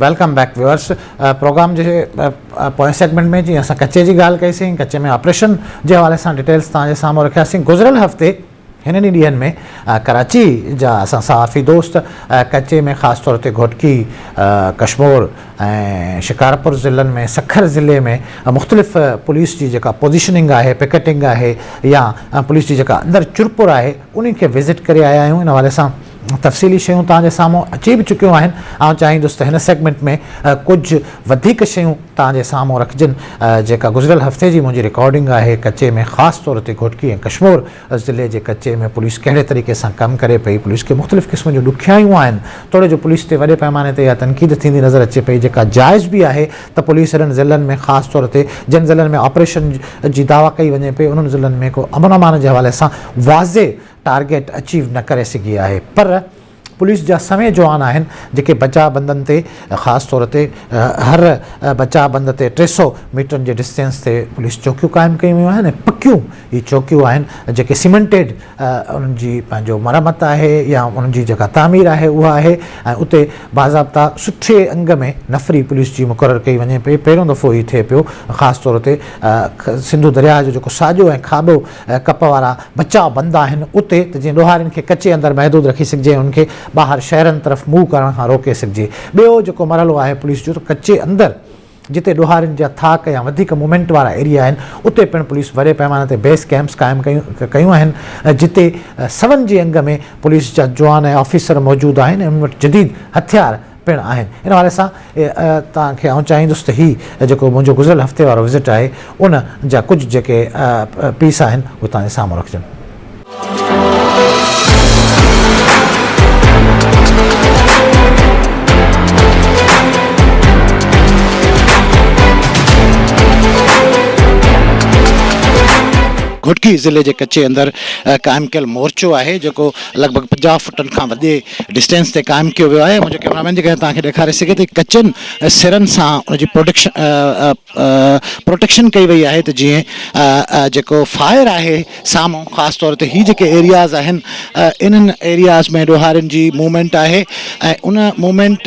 Welcome back viewers. Programme जे पोएं segment में जी असां कच्चे जी ॻाल्हि कईसीं, कच्चे में ऑपरेशन जे हवाले सां डिटेल्स तव्हांजे साम्हूं रखियासीं। गुज़िरियल हफ़्ते हिननि ॾींहंनि में कराची जा असां सहाफ़ी दोस्त कच्चे में ख़ासि तौर ते घोटकी, कश्मोर ऐं शिकारपुर ज़िलनि में, सखर ज़िले में मुख़्तलिफ़ पुलिस जी जेका पोज़ीशनिंग आहे, पिकेटिंग आहे या पुलिस जी जेका अंदरि चुरपुर आहे उन्हनि खे विज़िट करे आया आहियूं। इन हवाले सां तफ़सीली शयूं तव्हांजे साम्हूं अची बि चुकियूं आहिनि। ऐं चाहींदुसि त हिन सेगमेंट में कुझु वधीक शयूं तव्हांजे साम्हूं रखजनि। जेका गुज़िरियल हफ़्ते जी मुंहिंजी रिकॉर्डिंग आहे कच्चे में, ख़ासि तौर ते घोटकी ऐं कश्मोर ज़िले जे कच्चे में पुलिस कहिड़े तरीक़े सां कमु करे पई, पुलिस खे मुख़्तलिफ़ क़िस्म जूं ॾुखियायूं आहिनि, थोरे जो पुलिस ते वॾे पैमाने ते या तनक़ीद थींदी नज़र अचे पई, जेका जाइज़ बि आहे त पुलिस हिननि ज़िलनि में ख़ासि तौर ते जिन ज़िलनि में ऑपरेशन जी दावा कई वञे पई उन्हनि ज़िलनि में को अमन अमान जे हवाले सां वाज़े टारगेट अचीव न करे सघी आहे। पर पुलिस जा सवें जवान आहिनि जेके बचाव बंदनि ते, ख़ासि तौर ते हर बचाव बंद ते 300 मीटरनि जे डिस्टेंस ते पुलिस चौकियूं क़ाइमु कयूं वियूं आहिनि। पकियूं ही चौकियूं आहिनि जेके सीमेंटेड उन्हनि जी पंहिंजो मरमत आहे या उन्हनि जी जेका तामीर आहे उहा आहे। ऐं उते बाज़ाब्ता सुठे अंग में नफ़री पुलिस जी मुक़ररु कई वञे पई। पहिरियों दफ़ो ही थिए पियो, ख़ासि तौर ते सिंधु दरिया जो जेको साॼो ऐं खाॿो कप वारा बचाव बंद आहिनि उते, त जीअं ॾोहारियुनि खे कचे अंदरि महदूद रखी सघिजे, उनखे ॿाहिरि शहरनि तरफ़ मूव करण खां रोके सघिजे। ॿियो जेको मरहलो आहे पुलिस जो, त कचे अंदरि जिते ॾोहारियुनि जा थाक या वधीक मूवमेंट वारा एरिया आहिनि उते पिणु पुलिस वॾे पैमाने ते बेस कैंप्स क़ाइमु कयूं आहिनि, जिते सवनि जे अंग में पुलिस जा जवान ऐं ऑफिसर मौजूदु आहिनि ऐं उन वटि जदीद हथियार पिणु आहिनि। इन हवाले सां तव्हांखे आउं चाहींदुसि त हीउ जेको मुंहिंजो गुज़िरियल हफ़्ते वारो विज़िट आहे उन जा कुझु जेके पीस आहिनि उहे तव्हांजे साम्हूं रखजनि। घोटकी ज़िले जे कच्चे अंदरि क़ाइमु कयल मोर्चो आहे जेको लॻभॻि 50 फुटनि खां वॾे डिस्टेंस ते क़ाइमु कयो वियो आहे। मुंहिंजो कैमरामैन जेका तव्हांखे ॾेखारे सघे त कचनि सिरनि सां उनजी प्रोटेक्शन कई वई आहे, त जीअं जेको फायर आहे साम्हूं, ख़ासि तौर ते हीअ जेके एरियाज़ आहिनि इन्हनि एरियाज़ में ॾोहारियुनि जी मूवमेंट आहे ऐं उन मूवमेंट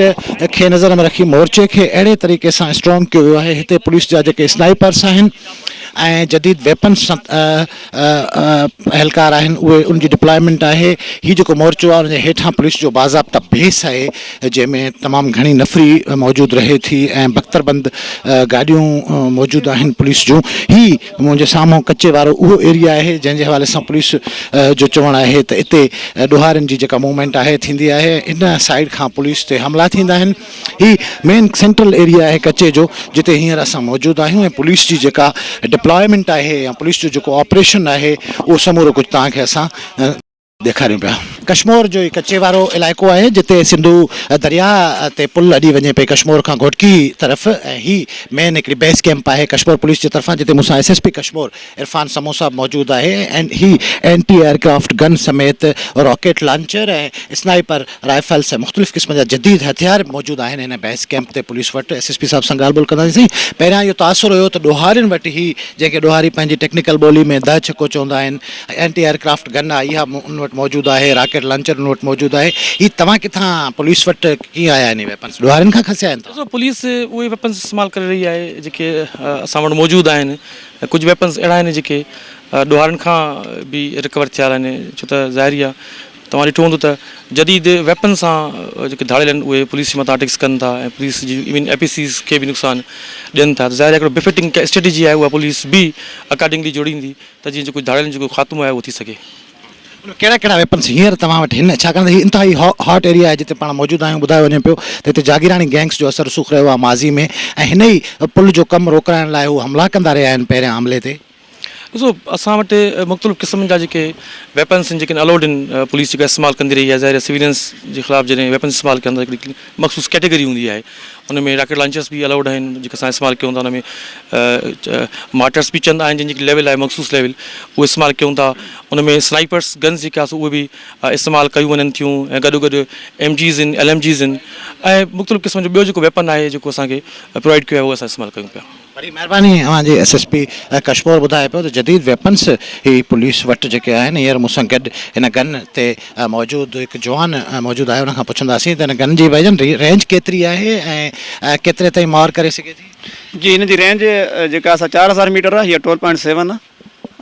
खे नज़र में रखी मोर्चे खे अहिड़े तरीक़े सां स्ट्रॉन्ग कयो वियो आहे। हिते पुलिस जा जेके स्नाइपर्स आहिनि ऐं जदीद वेपन्स एहलकार आहिनि उहे उनजी डिप्लॉयमेंट आहे। हीअ जेको मोर्चो आहे उनजे हेठां पुलिस जो बाज़ाब्ता बेस आहे जंहिंमें तमामु घणी नफ़री मौजूदु रहे थी ऐं बख़्तरबंद गाॾियूं मौजूदु आहिनि पुलिस जूं। हीअ मुंहिंजे साम्हूं कच्चे वारो उहो एरिया आहे जंहिंजे हवाले सां पुलिस जो चवणु आहे त हिते ॾोहारियुनि जी जेका मूवमेंट आहे थींदी आहे, इन साइड खां पुलिस ते हमला थींदा आहिनि। हीअ मेन सेंट्रल एरिया आहे कच्चे जो जिते हींअर असां मौजूदु आहियूं ऐं पुलिस जी जेका डिप्लॉयमेंट आहे या पुलिस जो जेको ऑपरेशन आहे उहो समूरो कुझु तव्हांखे असां ॾेखारियूं पिया। कश्मोर जो कच्चे वारो इलाइक़ो आहे जिते सिंधु दरिया ते पुल अॾी वञे पई कश्मोर खां घोटकी तरफ़, ऐं हीअ मेन हिकिड़ी बेस कैंप आहे कश्मोर पुलिस जे तरफ़ां जिते मूंसां SSP कश्मोर इरफान समो साहब मौजूदु आहे। ऐं हीअ एंटी एयरक्राफ्ट गन समेत रॉकेट लॉन्चर ऐं स्नाइपर राइफल्स ऐं मुख़्तलिफ़ क़िस्म जा जदीद हथियार मौजूदु आहिनि हिन बेस कैंप ते पुलिस वटि। SSP साहब सां ॻाल्हि ॿोल कंदासीं। पहिरियां इहो तासुर हुयो त ॾोहारियुनि वटि ही जेके ॾोहारी पंहिंजी टेक्निकल ॿोली में द छको चवंदा आहिनि, एंटी एयरक्राफ्ट गन आहे इहा उन वटि मौजूदु आहे, रॉकेट लॉन्चर उन वटि मौजूदु आहे। हीअ तव्हां किथां पुलिस वटि कीअं आया आहिनि वेपन्स? ॾोहारियुनि खां खसिया आहिनि? तो पुलिस उहे वेपन्स इस्तेमालु करे रही आहे जेके असां वटि मौजूदु आहिनि। कुझु वेपन्स अहिड़ा आहिनि जेके ॾोहारियुनि खां बि रिकवर थिया आहिनि, छो त ज़ाहिरी आहे तव्हां ॾिठो हूंदो त जदीद वेपन सां जेके धाड़ियल आहिनि उहे पुलिस जे मथां अटैक्स कनि था ऐं पुलिस जी इवन APCs खे बि नुक़सानु ॾियनि था। त ज़ाहिर हिकिड़ो बिफिटिंग स्ट्रेटेजी आहे, उहा पुलिस बि अकॉर्डिंगली जोड़ींदी त जीअं जेको धाड़ियल जेको ख़ात्मो आहे उहो थी सघे। कहिड़ा कहिड़ा वेपन्स हींअर तव्हां वटि हिन, छाकाणि त हीअ इंतिहाई हॉट एरिया आहे जिते पाण मौजूदु आहियूं? ॿुधायो वञे पियो त हिते जागीरानी गैंग्स जो असरु रसूख़ रहियो आहे माज़ी में ऐं हिन ई पुल जो कमु रोकाइण लाइ उहे हमला कंदा रहिया आहिनि पहिरियां हमले ते। ॾिसो असां वटि मुख़्तलिफ़ क़िस्मनि जा जेके वेपन्स आहिनि जेके अलाउड आहिनि पुलिस जेका इस्तेमालु कंदी रही आहे। ज़ाहिर सिविलियंस जे ख़िलाफ़ु जॾहिं वेपन्स इस्तेमालु कंदा हिकिड़ी मख़सूस कैटेगरी हूंदी आहे, उन में रॉकेट लॉन्चर्स बि अलाउड आहिनि जेके असां इस्तेमालु कयूं था। उन में मार्टर्स बि चवंदा आहिनि जंहिंजी लेवल आहे मख़सूस लेवल उहो इस्तेमालु कयूं था। उन में स्नाइपर्स गन्स जेके आहे उहे बि इस्तेमालु कयूं वञनि थियूं ऐं गॾोगॾु MGs आहिनि, LMGs आहिनि ऐं मुख़्तलिफ़ क़िस्म जो ॿियो जेको वेपन आहे जेको असांखे प्रोवाइड कयो आहे उहो असां इस्तेमालु कयूं पिया। वरी महिरबानी अवांजी SSP कश्मीर ॿुधाए पियो त जदीद वेपन्स ही पुलिस वटि जेके आहिनि हींअर मूंसां गॾु हिन गन ते मौजूदु हिकु जवान मौजूदु आहे हुनखां पुछंदासीं त हिन गन जी भाईजन रेंज केतिरी आहे ऐं केतिरे ताईं मार करे सघे थी? जी हिन जी रेंज जेका असां 4000 मीटर आहे हीअ 12.7 आहे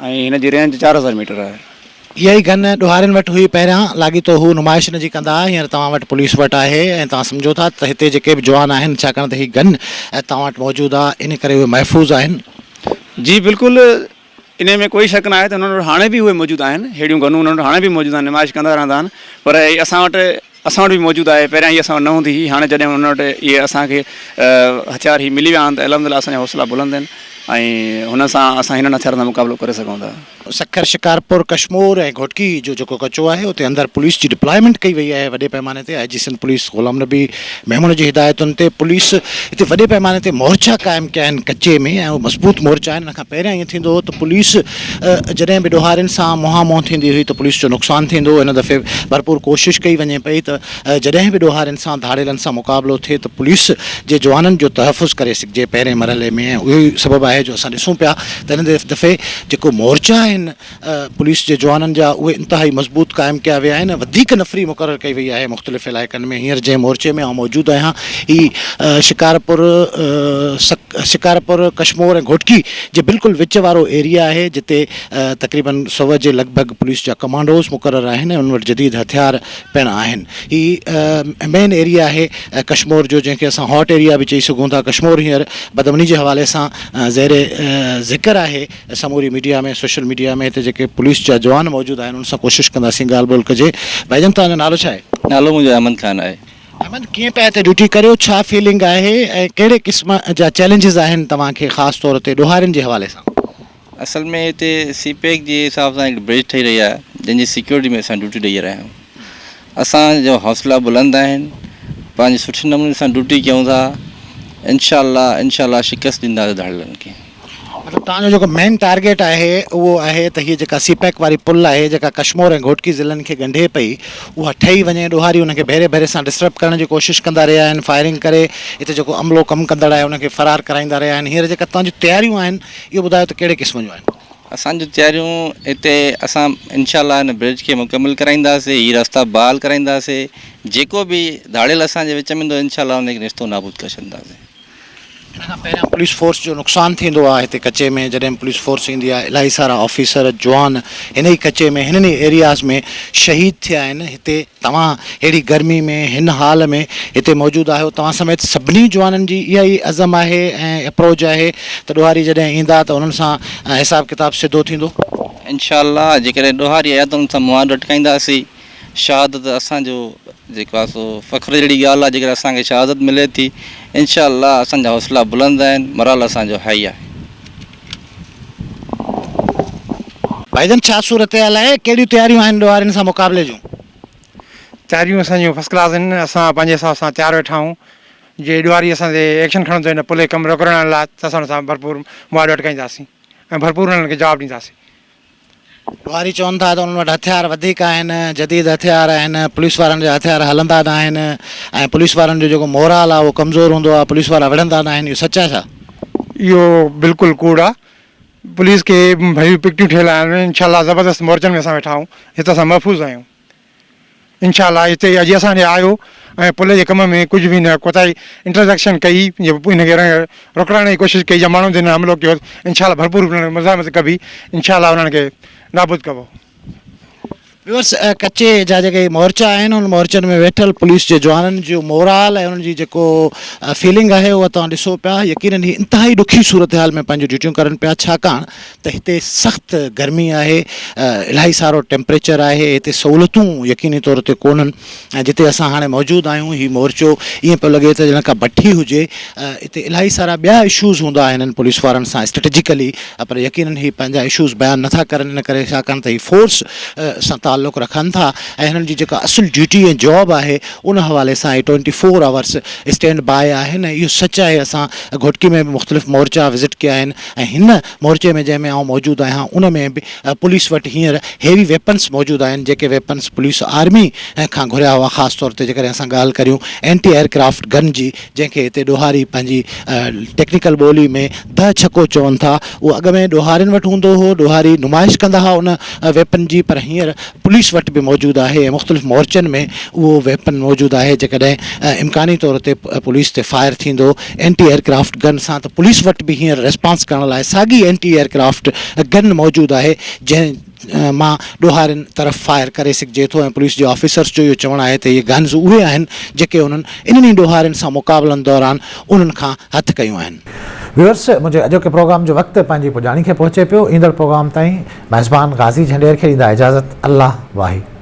ऐं हिन जी रेंज 4000 मीटर आहे। इहा ई गन ॾोहारियुनि वटि हुई पहिरियां लाॻीतो हू नुमाइश हिन जी कंदा हींअर तव्हां वटि पुलिस वटि आहे ऐं तव्हां सम्झो था त हिते जेके बि जवान आहिनि छाकाणि त हीअ गन तव्हां वटि मौजूदु आहे इन करे उहे महफ़ूज़ आहिनि। जी बिल्कुलु इन में कोई शक न आहे त उन्हनि वटि हाणे बि उहे मौजूदु आहिनि, अहिड़ियूं गनूं उन्हनि वटि हाणे बि मौजूदु आहिनि, नुमाइश कंदा रहंदा आहिनि। पर असां वटि बि मौजूदु आहे, पहिरियां इहा असां वटि न हूंदी हुई, हाणे जॾहिं उन वटि इहे असांखे हथियार ही मिली विया आहिनि त अलहमदिल्ला असांजा हौसला बुलंद आहिनि ऐं हुन सां असां हिननि हथियारनि सां मुक़ाबिलो करे सघूं था। सखर शिकारपुर कश्मीर ऐं घोटकी जो जेको कचो आहे उते अंदरि पुलिस जी डिप्लॉयमेंट कई वई आहे वॾे पैमाने ते। IG सिंध पुलिस गुलाम नबी मेमून जी हिदायतुनि ते पुलिस हिते वॾे पैमाने ते मोर्चा क़ाइमु कया आहिनि कचे में ऐं उहे मज़बूत मोर्चा आहिनि। हिन खां पहिरियां ईअं थींदो हो त पुलिस जॾहिं बि ॾोहारियुनि सां मुंहुं थींदी हुई त पुलिस जो नुक़सानु थींदो। हिन दफ़े भरपूर कोशिशि कई वञे पई त जॾहिं बि ॾोहारियुनि सां धाड़ेलनि सां मुक़ाबिलो थिए त पुलिस जे जवाननि जो तहफ़ुज़ करे सघिजे पहिरें मरहले में। उहो ई सबबु आहे जो असां ॾिसूं पिया त हिन दफ़े जेको मोर्चा आहिनि पुलिस जे जवाननि जा उहे इंतिहाई मज़बूत क़ाइमु कया विया आहिनि। वधीक नफ़री मुक़ररु कई वई आहे मुख़्तलिफ़ इलाइक़नि में। हींअर जंहिं मोर्चे में आउं मौजूदु आहियां ही शिकारपुर कश्मीर ऐं घोटकी जे बिल्कुलु विच वारो एरिया आहे जिते तक़रीबन 100 जे लॻभॻि पुलिस जा कमांडोज़ मुक़ररु आहिनि ऐं उन वटि जदीद हथियार पिणु आहिनि। ही मेन एरिया आहे कश्मीर जो जंहिंखे असां हॉट एरिया बि चई सघूं था। कश्मीर हींअर बदमनी जे हवाले सां ज़ेरे ज़िक्र आहे समूरी मीडिया में, सोशल मीडिया में। हिते जेके पुलिस जा जवान मौजूदु आहिनि उन सां कोशिशि कंदासीं ॻाल्हि ॿोल कजे। भाईजन तव्हांजो नालो छा आहे? नालो मुंहिंजो अहमद खान आहे। अहमद, कीअं पिया हिते ड्यूटी करियो, छा फीलिंग आहे ऐं कहिड़े क़िस्म जा चैलेंजिस आहिनि तव्हांखे ख़ासि तौर ते ॾोहारियुनि जे हवाले सां? असल में हिते CPEC जे हिसाब सां हिकु ब्रिज ठही रही आहे जंहिंजी सिक्योरिटी में असां ड्यूटी ॾेई रहिया आहियूं। असांजो हौसला बुलंद आहिनि, पंहिंजे सुठे नमूने सां ड्यूटी कयूं था। इंशाल्लाह शिकस्त ॾींदासीं धाड़ेलनि खे। मतिलबु तव्हांजो जेको मेन टारगेट आहे उहो आहे त हीअ जेका CPEC वारी पुल आहे जेका कश्मीर ऐं घोटकी ज़िलनि खे ॻंढे पई उहा ठही वञे। ॾोहारी उनखे भेरे भेरे सां डिस्टर्ब करण जी कोशिशि कंदा रहिया आहिनि, फायरिंग करे हिते जेको अमलो कमु कंदड़ आहे उनखे फ़रार कराईंदा रहिया आहिनि। हींअर जेका तव्हांजी तयारियूं आहिनि इहो ॿुधायो त कहिड़े क़िस्म जूं आहिनि? असांजूं तयारियूं हिते असां इंशाल्लाह हिन ब्रिज खे मुकमिल कराईंदासीं, हीअ रस्ता बहाल कराईंदासीं। जेको बि धाड़ेल असांजे विच में ईंदो इंशाल्लाह उनखे रिश्तो नाबूद करे छॾींदासीं। हिन खां पहिरियां पुलिस फोर्स जो नुक़सानु थींदो आहे हिते कचे में। जॾहिं पुलिस फोर्स ईंदी आहे इलाही सारा ऑफिसर जवान हिन ई कचे में हिननि ई एरियाज़ में शहीद थिया आहिनि। हिते तव्हां अहिड़ी गर्मी में हिन हाल में हिते मौजूदु आहियो, तव्हां समेत सभिनी जवाननि जी इहा ई अज़म आहे ऐं अप्रोच आहे त ॾोहारी जॾहिं ईंदा त उन्हनि सां हिसाब किताब सिधो थींदो? इंशाल्लाह जेकॾहिं ॾोहारी आया त उन सां मुआदो अटकाईंदासीं। शहादत असांजो जेको आहे सो फ़ख्रु जहिड़ी ॻाल्हि आहे। जेकर असांखे शहादत मिले थी इंशाल्लाह असांजा हौसला बुलंद आहिनि, मराल असांजो हाई आहे। भाईजन छा सूरत हाल आहे, कहिड़ियूं तयारियूं आहिनि ॾोहारियुनि सां मुक़ाबले जूं? तयारियूं असांजूं फस्ट क्लास आहिनि। असां पंहिंजे हिसाब सां तयारु वेठा आहियूं। जे ॾोहारी असांजे एक्शन खणंदो हिन पुल कमु रोकण लाइ त असां हुन सां भरपूर मुआदो अटकाईंदासीं ऐं भरपूर हुननि खे जवाबु ॾींदासीं। ॾोहारी चवनि था त उन्हनि वटि हथियार वधीक आहिनि, जदीद हथियार आहिनि, पुलिस वारनि जा हथियार हलंदा न आहिनि ऐं पुलिस वारनि जो जेको मोराल आहे उहो कमज़ोर हूंदो आहे, पुलिस वारा विढ़ंदा न आहिनि। इहो सच आहे छा? इहो बिल्कुलु कूड़ आहे। पुलिस खे भई पिकटियूं ठहियल आहिनि। इंशाल्लाह ज़बरदस्त मोर्चनि में असां वेठा आहियूं। हिते असां महफ़ूज़ आहियूं। इंशाल्लाह हिते अॼु असांजे आयो ऐं पुल जे कम में कुझु बि न कोताही इंटरजेक्शन कई, हिनखे रोकण जी कोशिशि कई या माण्हुनि ते न हमिलो कयो। इंशाल्लाह भरपूर मज़ामत कबी, इंशाल्लाह उन्हनि खे नाबूद कबो। व्यूअर्स, कचे जा जेके मोर्चा आहिनि उन मोर्चनि में वेठल पुलिस जे जवाननि जो मोराल ऐं उन्हनि जी जेको फीलिंग आहे उहा तव्हां ॾिसो पिया। यकीनन ही इंतिहाई ॾुखी सूरत हाल में पंहिंजूं ड्यूटियूं करनि पिया, छाकाणि त हिते सख़्तु गर्मी आहे, इलाही सारो टेम्परेचर आहे, हिते सहूलियतूं यकीनी तौर ते कोन्हनि। ऐं जिते असां हाणे मौजूदु आहियूं हीउ मोर्चो ईअं पियो लॻे त ॼण का भठी हुजे। हिते इलाही सारा ॿिया इशूज़ हूंदा आहिनि हिननि पुलिस वारनि सां स्ट्रेटेजिकली, पर यकीनन ही पंहिंजा इशूज़ बयानु नथा करनि इन करे छाकाणि त ही फोर्स सां ताल्लुक़ रखनि था ऐं हिननि जी जेका असुल ड्यूटी ऐं जॉब आहे उन हवाले सां 24 आवर्स स्टैंड बाय आहिनि। इहो सच आहे। असां घोटकी में बि मुख़्तलिफ़ मोर्चा विज़िट कया आहिनि ऐं हिन मोर्चे में जंहिंमें आउं मौजूदु आहियां उन में बि पुलिस वटि हींअर हेवी वेपन्स मौजूदु आहिनि, जेके वेपन्स पुलिस आर्मी खां घुरिया हुआ। ख़ासि तौर ते जेकॾहिं असां ॻाल्हि करियूं एंटी एयरक्राफ्ट गन जी, जंहिंखे हिते ॾोहारी पंहिंजी टेक्निकल ॿोली में द छको चवनि था, उहो अॻ में ॾोहारियुनि वटि हूंदो हो, ॾोहारी नुमाइश कंदा हुआ उन वेपन जी, पर हींअर पुलिस वटि बि मौजूदु आहे ऐं मुख़्तलिफ़ मोर्चनि में उहो वेपन मौजूदु आहे। जेकॾहिं इम्कानी तौर ते पुलिस ते फायर थींदो एंटी एयरक्राफ्ट गन सां, त पुलिस वटि बि हींअर रिस्पॉन्स करण लाइ साॻी एंटी एयरक्राफ्ट गन मौजूदु आहे, जंहिं मां ॾोहारियुनि तरफ़ फायर करे सघिजे थो। ऐं पुलिस जे ऑफिसर्स जो इहो चवणु आहे त इहे गन्स उहे आहिनि जेके उन्हनि इन्हनि ॾोहारियुनि सां मुक़ाबलनि दौरान उन्हनि खां हथु कयूं आहिनि। व्यूअर्स, मुंहिंजे अॼोके प्रोग्राम जो वक़्तु पंहिंजी पुॼाणी खे पहुचे पियो। ईंदड़ प्रोग्राम ताईं मेज़बान गाज़ी झंडेर खे ॾींदा इजाज़त। अल्लाह वाहिद।